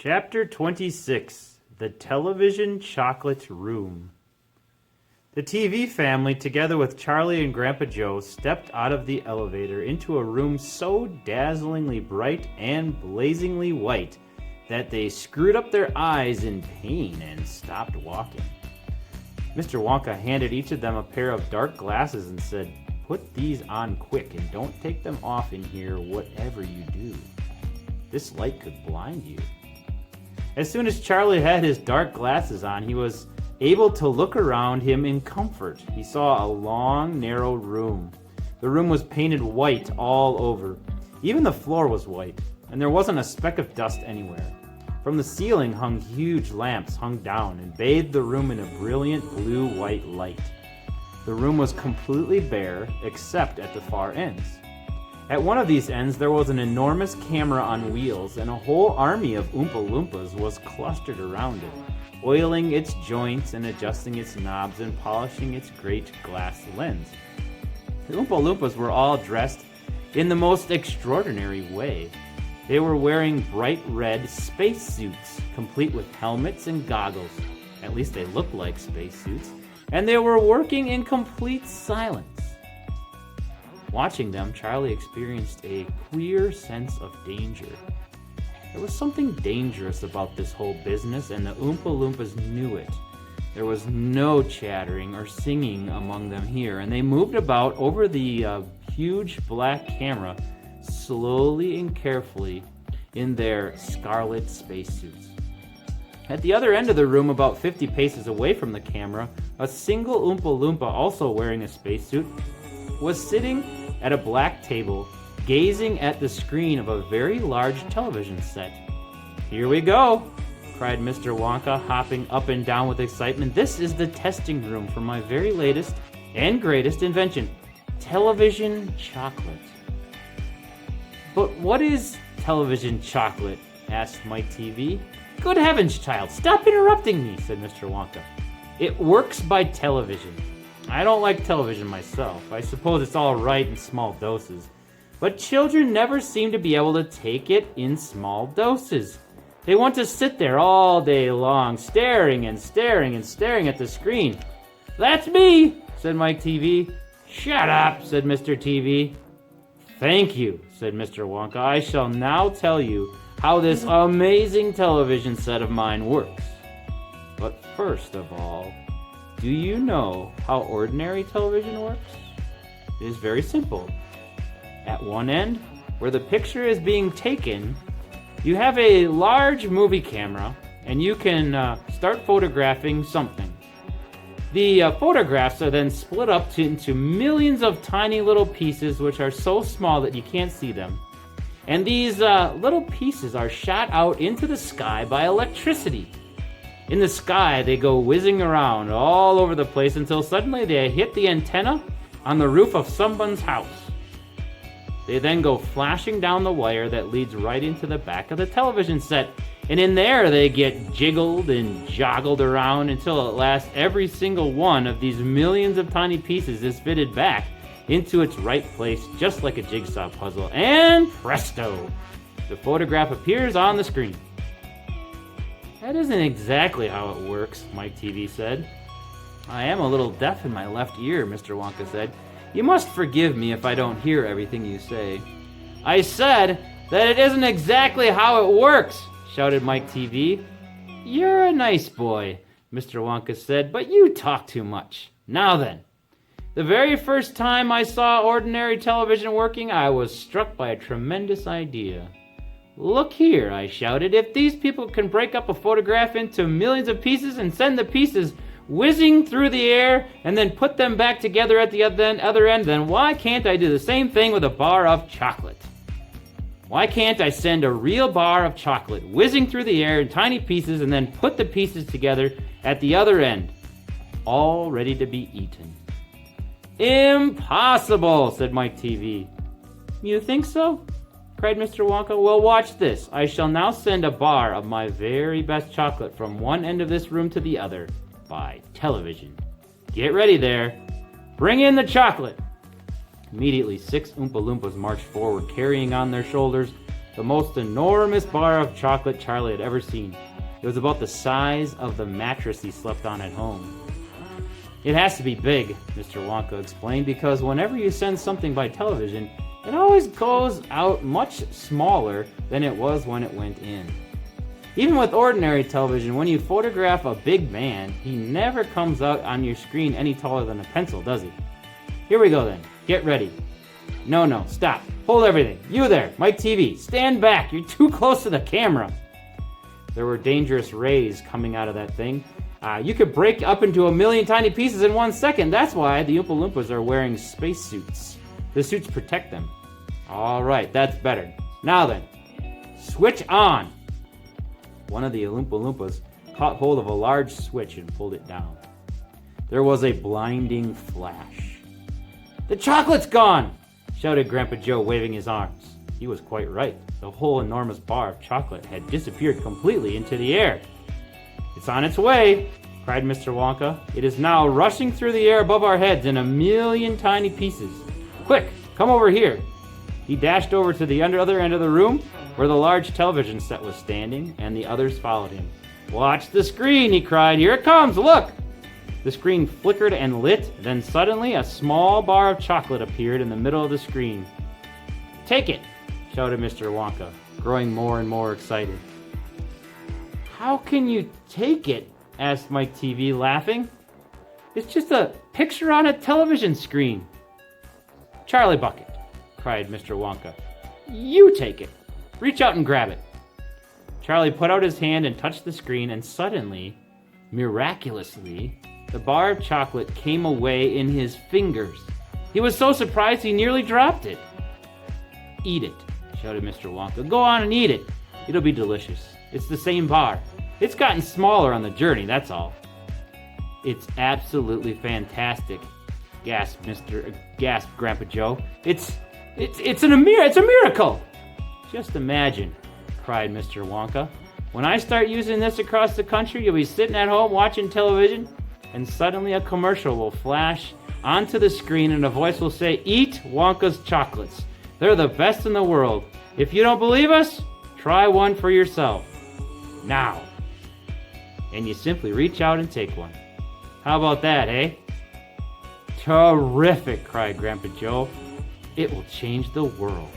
Chapter 26, The Television Chocolate Room. The TV family, together with Charlie and Grandpa Joe, stepped out of the elevator into a room so dazzlingly bright and blazingly white that they screwed up their eyes in pain and stopped walking. Mr. Wonka handed each of them a pair of dark glasses and said, "Put these on quick and don't take them off in here whatever you do. This light could blind you." As soon as Charlie had his dark glasses on, he was able to look around him in comfort. He saw a long, narrow room. The room was painted white all over. Even the floor was white, and there wasn't a speck of dust anywhere. From the ceiling hung huge lamps hung down and bathed the room in a brilliant blue-white light. The room was completely bare, except at the far ends. At one of these ends, there was an enormous camera on wheels, and a whole army of Oompa Loompas was clustered around it, oiling its joints and adjusting its knobs and polishing its great glass lens. The Oompa Loompas were all dressed in the most extraordinary way. They were wearing bright red spacesuits, complete with helmets and goggles. At least they looked like spacesuits, and they were working in complete silence. Watching them, Charlie experienced a queer sense of danger. There was something dangerous about this whole business, and the Oompa Loompas knew it. There was no chattering or singing among them here, and they moved about over the huge black camera slowly and carefully in their scarlet spacesuits. At the other end of the room, about 50 paces away from the camera, a single Oompa Loompa, also wearing a spacesuit, was sitting at a black table, gazing at the screen of a very large television set. "Here we go," cried Mr. Wonka, hopping up and down with excitement. "This is the testing room for my very latest and greatest invention, television chocolate." "But what is television chocolate?" asked Mike TV. "Good heavens, child, stop interrupting me," said Mr. Wonka. "It works by television. I don't like television myself. I suppose it's all right in small doses. But children never seem to be able to take it in small doses. They want to sit there all day long, staring and staring and staring at the screen." "That's me," said Mike TV. "Shut up," said Mr. TV. "Thank you," said Mr. Wonka. "I shall now tell you how this amazing television set of mine works. But first of all, do you know how ordinary television works? It is very simple. At one end, where the picture is being taken, you have a large movie camera, and you can start photographing something. The photographs are then split up into millions of tiny little pieces, which are so small that you can't see them. And these little pieces are shot out into the sky by electricity. In the sky, they go whizzing around all over the place until suddenly they hit the antenna on the roof of someone's house. They then go flashing down the wire that leads right into the back of the television set. And in there, they get jiggled and joggled around until at last every single one of these millions of tiny pieces is fitted back into its right place, just like a jigsaw puzzle. And presto! The photograph appears on the screen. "That isn't exactly how it works," Mike TV said. "I am a little deaf in my left ear," Mr. Wonka said. "You must forgive me if I don't hear everything you say." "I said that it isn't exactly how it works," shouted Mike TV. "You're a nice boy," Mr. Wonka said, "but you talk too much. Now then, the very first time I saw ordinary television working, I was struck by a tremendous idea. 'Look here,' I shouted, 'if these people can break up a photograph into millions of pieces and send the pieces whizzing through the air and then put them back together at the other end, then why can't I do the same thing with a bar of chocolate? Why can't I send a real bar of chocolate whizzing through the air in tiny pieces and then put the pieces together at the other end, all ready to be eaten?' 'Impossible,' said Mike TV. "You think so?" cried Mr. Wonka. "Well, watch this. I shall now send a bar of my very best chocolate from one end of this room to the other by television. Get ready there. Bring in the chocolate." Immediately, 6 Oompa Loompas marched forward, carrying on their shoulders the most enormous bar of chocolate Charlie had ever seen. It was about the size of the mattress he slept on at home. It has to be big, Mr. Wonka explained, because whenever you send something by television, it always goes out much smaller than it was when it went in. Even with ordinary television, when you photograph a big man, he never comes out on your screen any taller than a pencil, does he? Here we go then. Get ready. No, stop. Hold everything. You there, Mike TV, stand back. You're too close to the camera. There were dangerous rays coming out of that thing. You could break up into a million tiny pieces in 1 second. That's why the Oompa Loompas are wearing spacesuits. The suits protect them. All right, that's better. Now then, switch on. One of the Oompa Loompas caught hold of a large switch and pulled it down. There was a blinding flash. The chocolate's gone, shouted Grandpa Joe, waving his arms. He was quite right. The whole enormous bar of chocolate had disappeared completely into the air. It's on its way, cried Mr. Wonka. It is now rushing through the air above our heads in a million tiny pieces. Quick, come over here. He dashed over to the other end of the room where the large television set was standing, and the others followed him. Watch the screen, he cried. Here it comes, look! The screen flickered and lit, then suddenly a small bar of chocolate appeared in the middle of the screen. Take it, shouted Mr. Wonka, growing more and more excited. How can you take it? Asked Mike TV, laughing. It's just a picture on a television screen. Charlie Bucket, cried Mr. Wonka. You take it. Reach out and grab it. Charlie put out his hand and touched the screen, and suddenly, miraculously, the bar of chocolate came away in his fingers. He was so surprised he nearly dropped it. Eat it, shouted Mr. Wonka. Go on and eat it. It'll be delicious. It's the same bar. It's gotten smaller on the journey, that's all. It's absolutely fantastic, gasped Grandpa Joe. It's a miracle. Just imagine, cried Mr. Wonka. When I start using this across the country, you'll be sitting at home watching television, and suddenly a commercial will flash onto the screen and a voice will say, Eat Wonka's chocolates. They're the best in the world. If you don't believe us, try one for yourself. Now. And you simply reach out and take one. How about that, eh? Terrific, cried Grandpa Joe. It will change the world.